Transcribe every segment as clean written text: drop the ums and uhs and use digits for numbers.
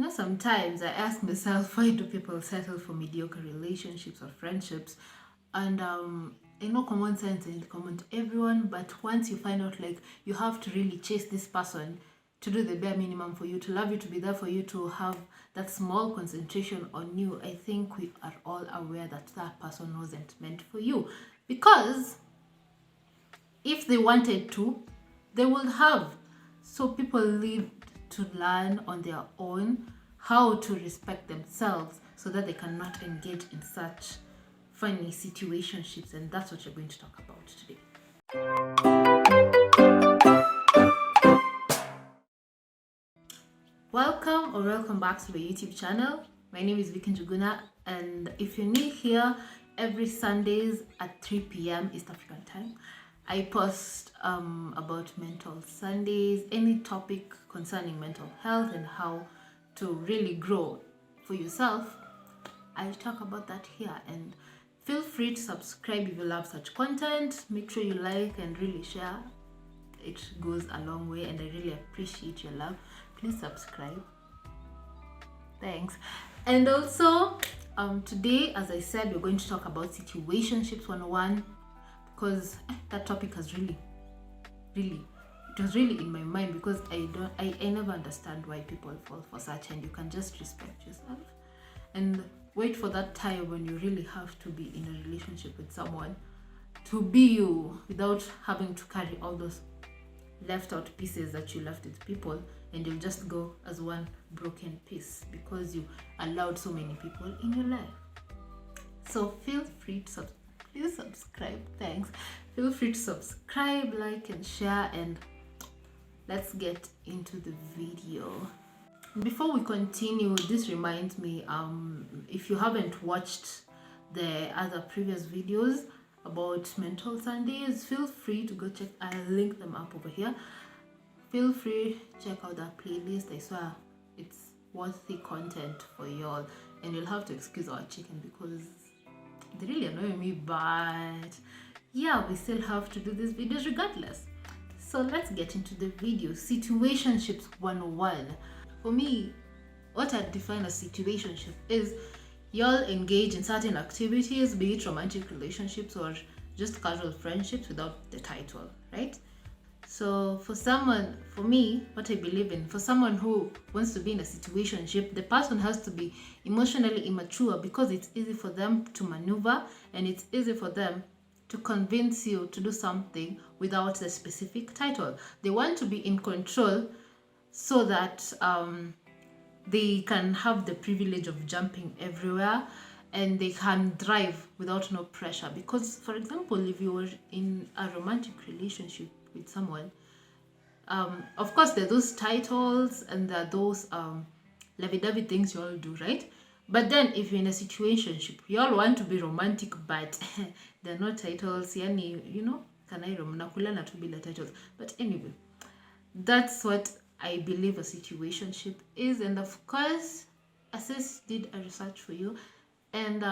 Sometimes I ask myself, why do people settle for mediocre relationships or friendships? And common sense is common to everyone, but once you find out like you have to really chase this person to do the bare minimum for you, to love you, to be there for you, to have that small concentration on you, I think we are all aware that that person wasn't meant for you. Because if they wanted to, they would have. So people need to learn on their own how to respect themselves so that they cannot engage in such funny situationships, and that's what you're going to talk about today. Welcome back to the YouTube channel. My name is Vicky Njuguna, and if you're new here, every Sundays at 3 p.m. East African time, I post about mental Sundays, any topic concerning mental health and how to really grow for yourself. I talk about that here, and feel free to subscribe if you love such content. Make sure you like and really share. It goes a long way, and I really appreciate your love. Please subscribe. Thanks. And also, today, as I said, we're going to talk about Situationships 101, because that topic has really, it was really in my mind, because I never understand why people fall for such, and you can just respect yourself and wait for that time when you really have to be in a relationship with someone to be you, without having to carry all those left out pieces that you left with people, and you'll just go as one broken piece because you allowed so many people in your life. So feel free to please subscribe. Thanks. Feel free to subscribe, like, and share, and let's get into the video. Before we continue, this reminds me, if you haven't watched the other previous videos about Mental Sundays, feel free to go check. I'll link them up over here. Feel free to check out that playlist. I swear it's worthy content for y'all, and you'll have to excuse our chicken because they really annoy me, but yeah, we still have to do these videos regardless. So let's get into the video. Situationships 101. For me, what I define as situationship is y'all engage in certain activities, be it romantic relationships or just casual friendships without the title, right? So for me, what I believe in, for someone who wants to be in a situationship, the person has to be emotionally immature, because it's easy for them to maneuver, and it's easy for them to convince you to do something without the specific title. They want to be in control so that they can have the privilege of jumping everywhere, and they can drive without no pressure. Because, for example, if you were in a romantic relationship with someone, of course there are those titles and there are those lovey-dovey things you all do, right? But then if you're in a situationship, you all want to be romantic, but there are no titles. Yani, nakulana to be the titles. But anyway, that's what I believe a situationship is. And of course, Assess did a research for you, and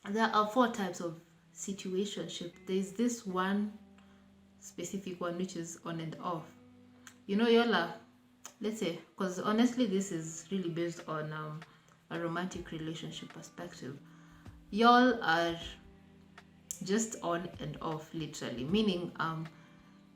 there are 4 types of situationship. There's this one specific one which is on and off. Y'all are, let's say, because honestly this is really based on a romantic relationship perspective. Y'all are just on and off, literally, meaning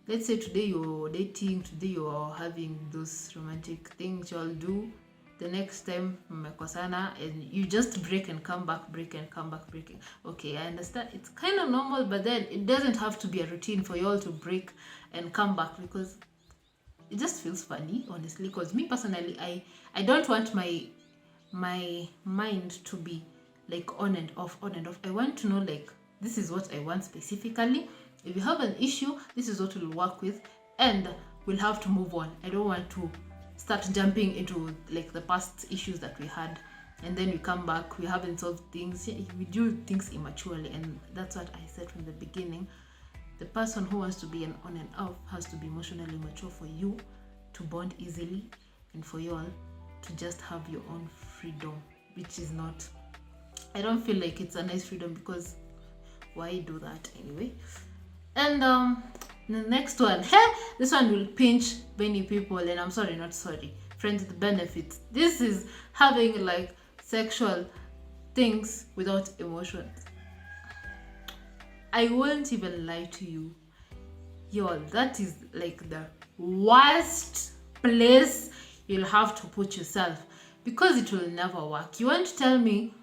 let's say today you're dating, today you're having those romantic things y'all do. The next time mmekosana and you just break and come back, break and come back, breaking. Okay, I understand it's kind of normal, but then it doesn't have to be a routine for y'all to break and come back, because it just feels funny, honestly. Because me personally, I don't want my mind to be like on and off, on and off. I want to know, like, this is what I want specifically. If you have an issue, this is what we'll work with, and we'll have to move on. I don't want to start jumping into like the past issues that we had, and then we come back, we haven't solved things. We do things immaturely, and that's what I said from the beginning. The person who wants to be an on and off has to be emotionally mature for you to bond easily, and for you all to just have your own freedom, which is not, I don't feel like it's a nice freedom, because why do that anyway? And the next one, this one will pinch many people, and I'm sorry, not sorry. friends with benefits. This is having like sexual things without emotions. I won't even lie to you, y'all. That is like the worst place you'll have to put yourself, because it will never work. You want to tell me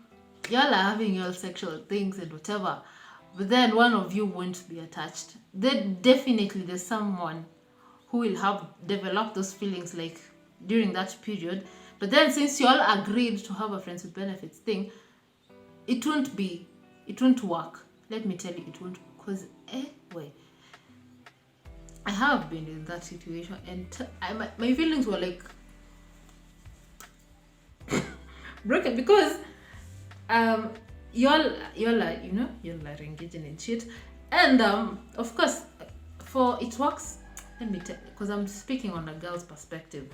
y'all are having your sexual things and whatever, but then one of you won't be attached? Then definitely there's someone who will have developed those feelings like during that period. But then since you all agreed to have a friends with benefits thing, it won't work. Let me tell you, it won't, because wait, I have been in that situation, and my feelings were like broken, because y'all are, y'all are engaging in shit, and of course, for it works. Let me tell, because I'm speaking on a girl's perspective.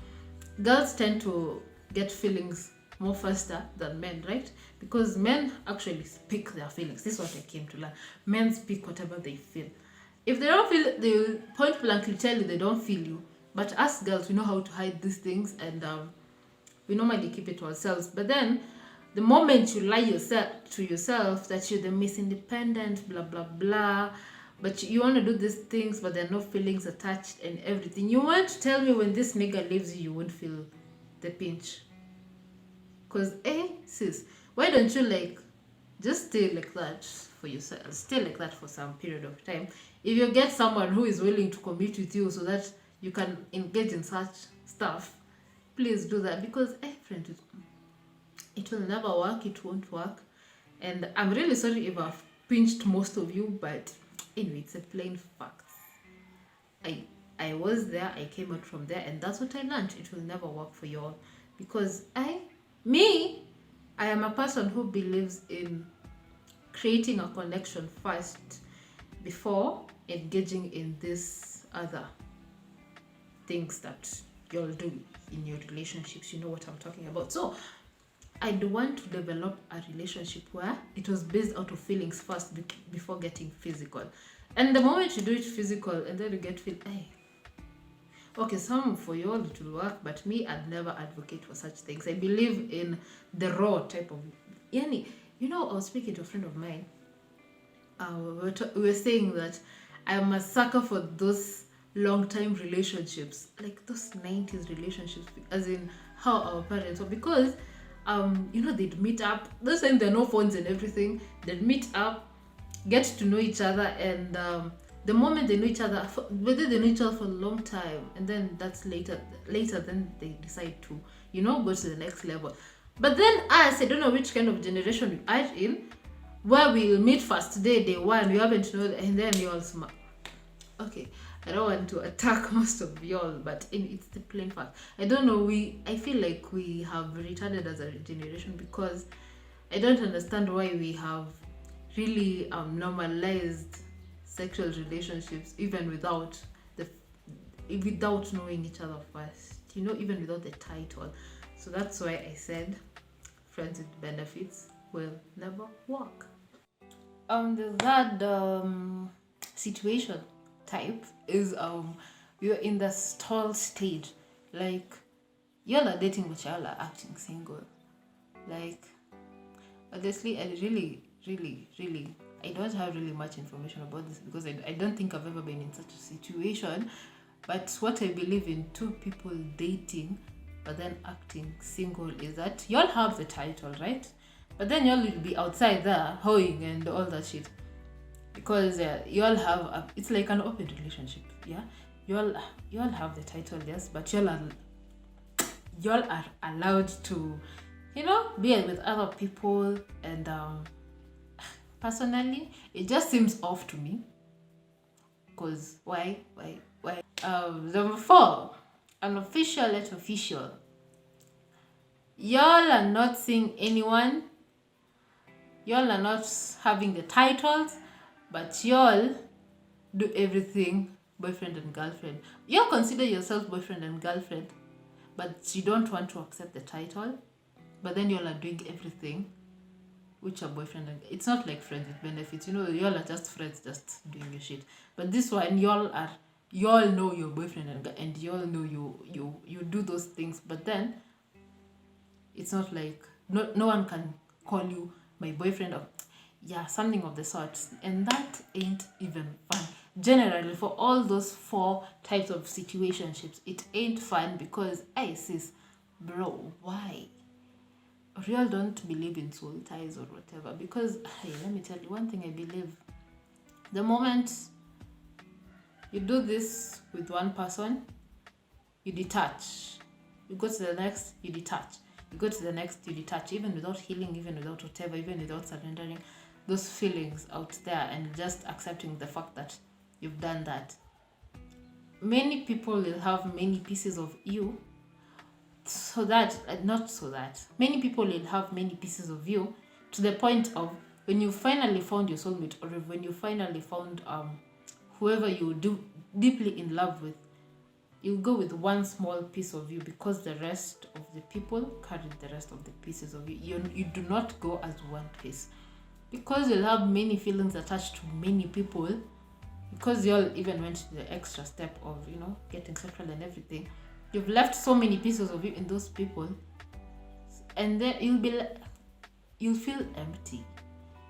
Girls tend to get feelings more faster than men, right? Because men actually speak their feelings. This is what I came to learn. Men speak whatever they feel. If they don't feel, they will point blankly tell you they don't feel you. But us girls, we know how to hide these things, and we normally keep it to ourselves. But then, the moment you lie to yourself that you're the Miss Independent, blah blah blah, but you want to do these things, but there are no feelings attached and everything. You want to tell me when this nigga leaves you, you won't feel the pinch? Because, sis, why don't you like just stay like that for yourself? Stay like that for some period of time. If you get someone who is willing to commit with you so that you can engage in such stuff, please do that. Because, friend, it will never work. It won't work. And I'm really sorry if I've pinched most of you, but anyway, it's a plain fact. I was there, I came out from there, and that's what I learned. It will never work for you all, because I am a person who believes in creating a connection first before engaging in these other things that you'll do in your relationships. You know what I'm talking about. So I do want to develop a relationship where it was based out of feelings first before getting physical. And the moment you do it physical and then you get okay, some for you all it will work, but me, I'd never advocate for such things. I believe in the raw type of, I was speaking to a friend of mine. We were saying that I'm a sucker for those long-time relationships, like those 90s relationships, as in how our parents were, because they'd meet up. Those times there are no phones and everything. They'd meet up, get to know each other, and the moment they know each other, whether they know each other for a long time, and then that's later then they decide to go to the next level. But then us, I don't know which kind of generation we are in, where we'll meet first day one, we haven't known, and then you all smart. Okay, I don't want to attack most of y'all, but it's the plain fact. I don't know, I feel like we have retarded as a generation, because I don't understand why we have really normalized sexual relationships, even without knowing each other first, even without the title. So that's why I said friends with benefits will never work. The third situation type is you're in the stall stage. Like, y'all are dating but y'all are acting single. Like, honestly, I really I don't have really much information about this, because I don't think I've ever been in such a situation. But what I believe in two people dating but then acting single is that y'all have the title, right? But then y'all will be outside there hoeing and all that shit, because y'all have it's like an open relationship. Yeah, y'all have the title, yes, but y'all are allowed to be with other people. And personally, it just seems off to me, because why number 4, unofficial yet official. Y'all are not seeing anyone, y'all are not having the titles, but y'all do everything boyfriend and girlfriend. Y'all consider yourself boyfriend and girlfriend, but you don't want to accept the title, but then y'all are doing everything which are boyfriend and it's not like friends with benefits. Y'all are just friends, just doing your shit. But this one, y'all are you all know your boyfriend and you all know you do those things, but then it's not like no one can call you my boyfriend or yeah, something of the sort, and that ain't even fun. Generally, for all those 4 types of situationships, it ain't fun because hey sis, bro, why? Real don't believe in soul ties or whatever, because hey, let me tell you one thing I believe. The moment you do this with one person, you detach. You go to the next, you detach. You go to the next, you detach, even without healing, even without whatever, even without surrendering those feelings out there and just accepting the fact that you've done that. Many people will have many pieces of you, many people will have many pieces of you to the point of when you finally found your soulmate, or when you finally found whoever you do deeply in love with, you go with one small piece of you because the rest of the people carry the rest of the pieces of you. You do not go as one piece, because you'll have many feelings attached to many people, because you all even went to the extra step of getting sexual and everything. You've left so many pieces of you in those people, and then you'll feel empty.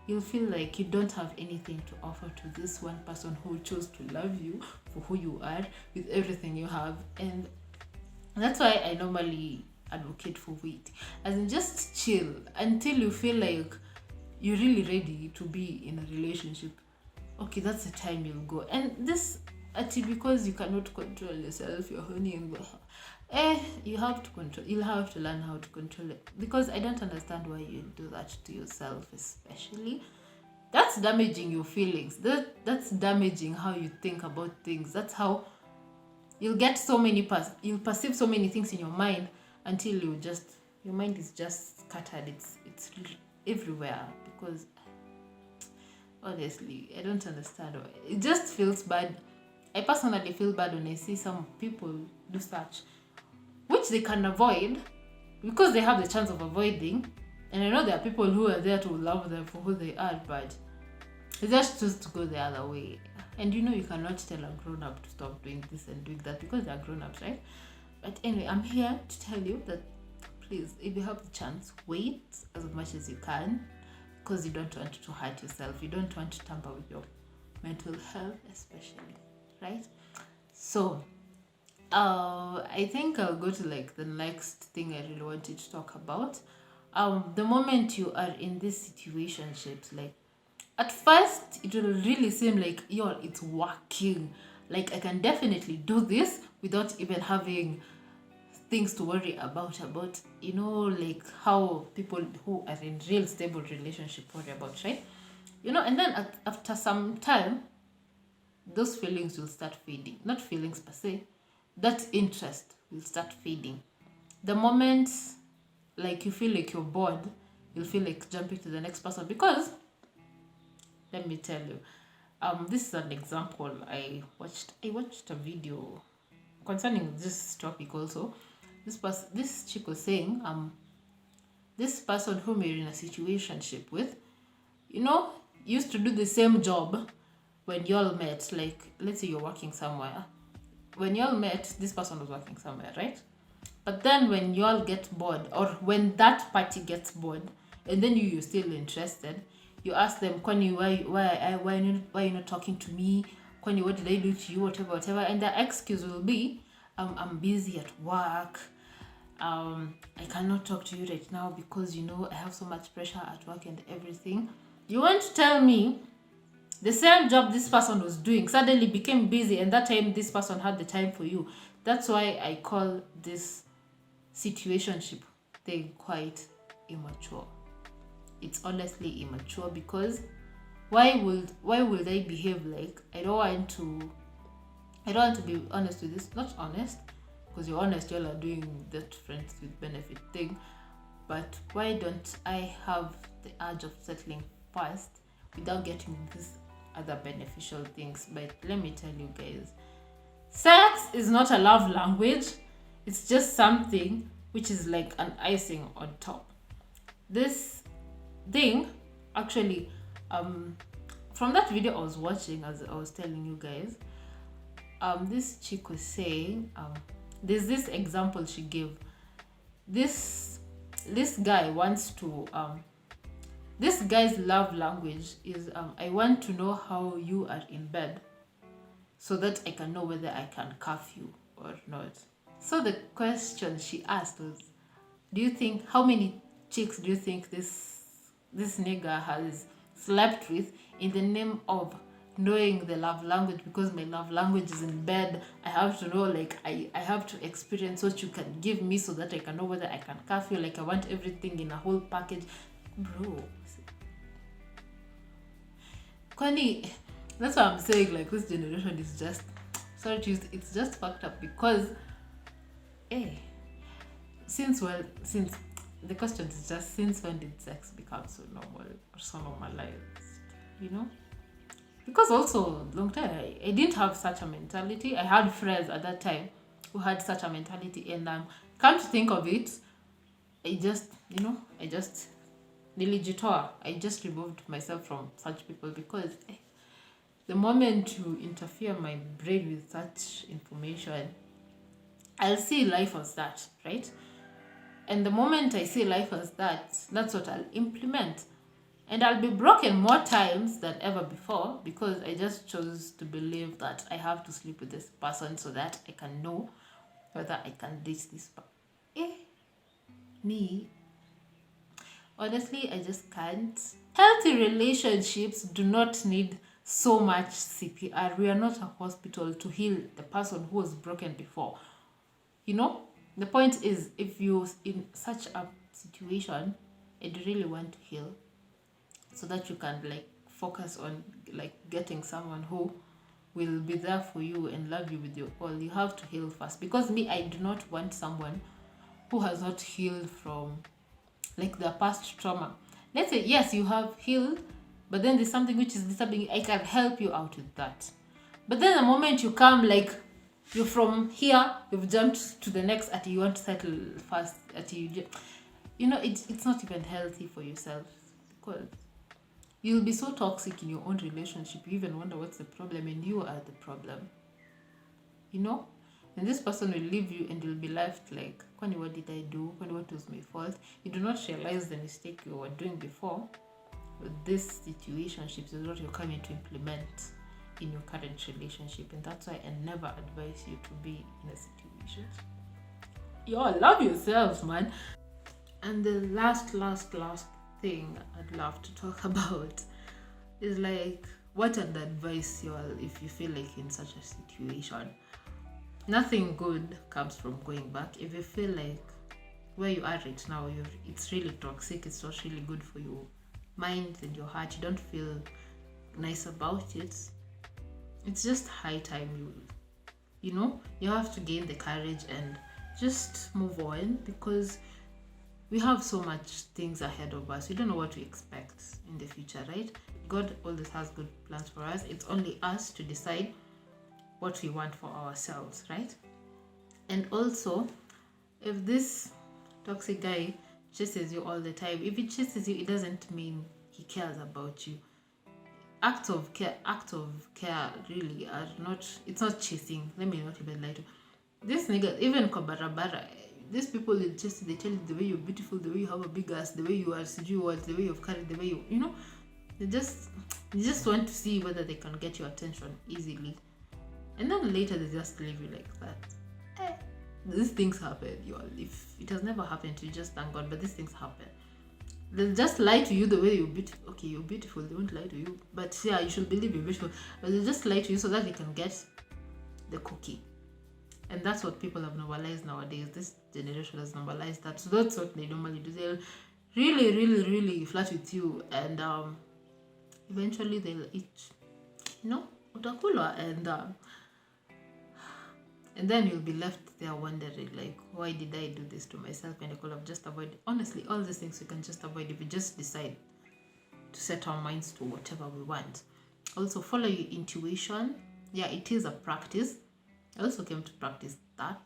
You'll feel like you don't have anything to offer to this one person who chose to love you for who you are with everything you have. And that's why I normally advocate for wait, as in just chill until you feel like you're really ready to be in a relationship. Okay, that's the time you'll go. And this because you cannot control yourself, you're horny and you have to control. You'll have to learn how to control it, because I don't understand why you do that to yourself, especially. That's damaging your feelings. That's damaging how you think about things. That's how you'll get so many you'll perceive so many things in your mind until your mind is just scattered. It's everywhere, because honestly, I don't understand why. It just feels bad. I personally feel bad when I see some people do such, which they can avoid because they have the chance of avoiding. And I know there are people who are there to love them for who they are, but they just choose to go the other way. And you cannot tell a grown-up to stop doing this and doing that because they are grown-ups, right? But anyway, I'm here to tell you that please, if you have the chance, wait as much as you can, because you don't want to hurt yourself. You don't want to tamper with your mental health, especially, right? So I think I'll go to the next thing I really wanted to talk about. The moment you are in this situationships, at first it will really seem like it's working. I can definitely do this without even having things to worry about how people who are in real stable relationship worry about, right? And then after some time, those feelings will start fading. Not feelings per se, that interest will start fading. The moment you feel like you're bored, you'll feel like jumping to the next person. Because let me tell you, this is an example. I watched a video concerning this topic also. This chick was saying, this person whom you're in a situationship with, used to do the same job when y'all met. Let's say you're working somewhere. When y'all met, this person was working somewhere, right? But then when y'all get bored, or when that party gets bored, and then you're still interested, you ask them, Kwani, why you not talking to me? Kwani, what did I do to you? Whatever. And the excuse will be, I'm busy at work. I cannot talk to you right now because I have so much pressure at work and everything. You want to tell me the same job this person was doing suddenly became busy, and that time this person had the time for you? That's why I call this situationship thing quite immature. It's honestly immature, because why would I behave like I don't want to be honest with this? Not honest, because you're honest, y'all are doing that friends with benefit thing. But why don't I have the urge of settling first without getting these other beneficial things? But let me tell you guys, sex is not a love language. It's just something which is like an icing on top. This thing, actually, from that video I was watching, as I was telling you guys, this chick was saying, there's this example she gave. This guy wants to this guy's love language is I want to know how you are in bed so that I can know whether I can cuff you or not. So the question she asked was, how many chicks do you think this nigga has slept with in the name of knowing the love language? Because my love language is in bed, I have to know, like, I have to experience what you can give me so that I can know whether I can cuff you. Like, I want everything in a whole package. Bro, Kwani, that's what I'm saying, like, this generation is just, sorry to use, it's just fucked up. Because since the question is just, since when did sex become so normal or so normalized, because also long time I didn't have such a mentality. I had friends at that time who had such a mentality, and come to think of it, I just nilijitoa. I just removed myself from such people, because the moment you interfere my brain with such information, I'll see life as that, right? And the moment I see life as that, that's what I'll implement. And I'll be broken more times than ever before, because I just chose to believe that I have to sleep with this person so that I can know whether I can date this person. Me, honestly, I just can't. Healthy relationships do not need so much CPR. We are not a hospital to heal the person who was broken before. The point is, if you're in such a situation and you really want to heal, so that you can focus on getting someone who will be there for you and love you with your all, you have to heal first. Because me, I do not want someone who has not healed from their past trauma. Let's say, yes, you have healed, but then there's something which is disturbing. I can help you out with that. But then the moment you come, you're from here, you've jumped to the next, you want to settle fast, it's not even healthy for yourself, because you'll be so toxic in your own relationship, you even wonder what's the problem, and you are the problem. And this person will leave you, and you'll be left like, Kwani, what did I do? Kwani, what was my fault? You do not realize the mistake you were doing before. But this situationships is what you're coming to implement in your current relationship. And that's why I never advise you to be in a situation. Love yourselves, man. And the last thing I'd love to talk about is what I'd advise you all if you feel like in such a situation. Nothing good comes from going back. If you feel like where you are right now, it's really toxic, it's not really good for your mind and your heart, you don't feel nice about it, it's just high time you have to gain the courage and just move on, because we have so much things ahead of us. We don't know what to expect in the future, right? God always has good plans for us. It's only us to decide what we want for ourselves, right? And also, if this toxic guy chases you all the time, if he chases you, it doesn't mean he cares about you. Acts of care really are not, it's not chasing. Let me not even lie to this nigga. Even kwa barabara, these people, they tell you the way you're beautiful, the way you have a big ass, the way you are the way you've carried, the way they just want to see whether they can get your attention easily. And then later they just leave you like that. These things happen, y'all. If it has never happened to you, just thank God. But these things happen. They'll just lie to you the way you're beautiful. Okay, you're beautiful. They won't lie to you. But yeah, you should believe you're beautiful. But they'll just lie to you so that they can get the cookie. And that's what people have normalized nowadays. This generation has normalized that. So that's what they normally do. They'll really, really, really flirt with you. And eventually they'll eat, utakula. And then you'll be left there wondering, why did I do this to myself? And I could have just avoided. Honestly, all these things we can just avoid if we just decide to set our minds to whatever we want. Also, follow your intuition. Yeah, it is a practice. I also came to practice that.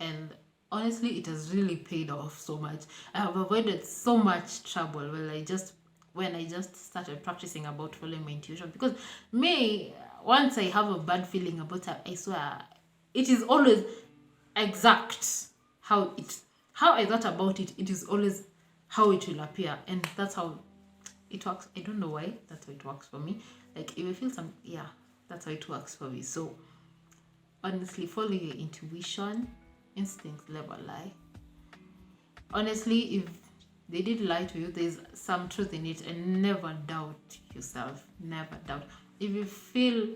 And honestly, it has really paid off so much. I have avoided so much trouble. Well, I just when I just started practicing about following my intuition. Because me, once I have a bad feeling about it, I swear it is always exact how I thought about it. It is always how it will appear, and that's how it works. I don't know why that's how it works for me. Like if I feel some, yeah, that's how it works for me. So honestly, follow your intuition. Instincts never lie. Honestly, if they did lie to you, there's some truth in it, and never doubt yourself. Never doubt. If you feel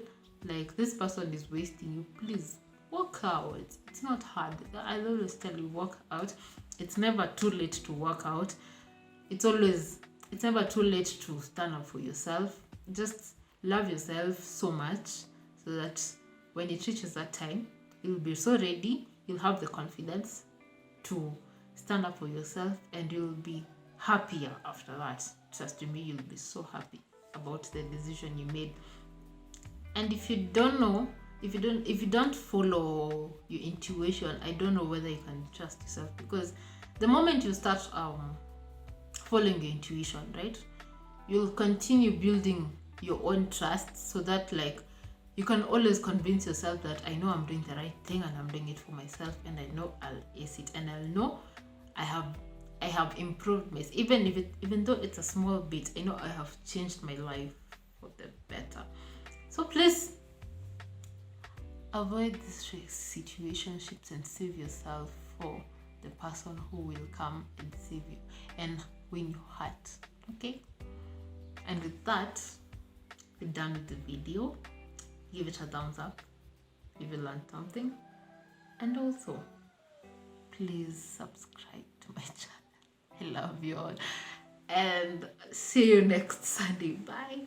like this person is wasting you, please work out. It's not hard. I always tell you, work out. It's never too late to work out. It's never too late to stand up for yourself. Just love yourself so much so that when it reaches that time, you'll be so ready, you'll have the confidence to stand up for yourself, and you'll be happier after that. Trust me, you'll be so happy about the decision you made. And if you don't follow your intuition, I don't know whether you can trust yourself, because the moment you start following your intuition, right, you'll continue building your own trust, so that like you can always convince yourself that I know I'm doing the right thing, and I'm doing it for myself, and I know I'll ace it, and I'll know I have improved myself, even though it's a small bit. I know I have changed my life for the better. So please avoid these situationships and save yourself for the person who will come and save you and win your heart. Okay? And with that, we're done with the video. Give it a thumbs up if you learned something, and also please subscribe to my channel. I love you all, and see you next Sunday. Bye.